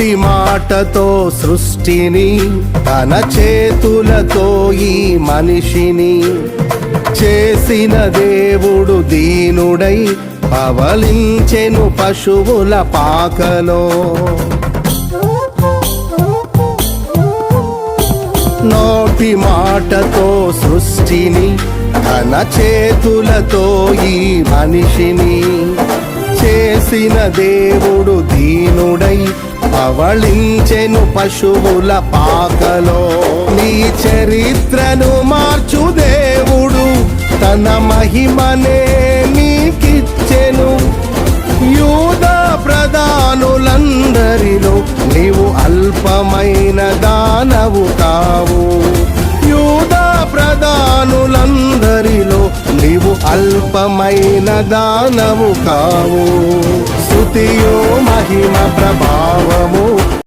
నోటి మాటతో సృష్టిని తన చేతులతో ఈ మనిషిని చేసిన దేవుడు దీనుడై పవలించెను పశువుల పాకలో. నోటి మాటతో సృష్టిని తన చేతులతో ఈ మనిషిని చేసిన దేవుడు దీనుడై పవళించెను పశువుల పాకలో. నీ చరిత్రను మార్చు దేవుడు తన మహిమనే నీకిచ్చెను. యూదా ప్రధానులందరిలో నీవు అల్పమైన దానవు కావు. యూదా ప్రధానులందరిలో నీవు అల్పమైన దానవు కావు. స్తుతియో మహిమ ప్రభావము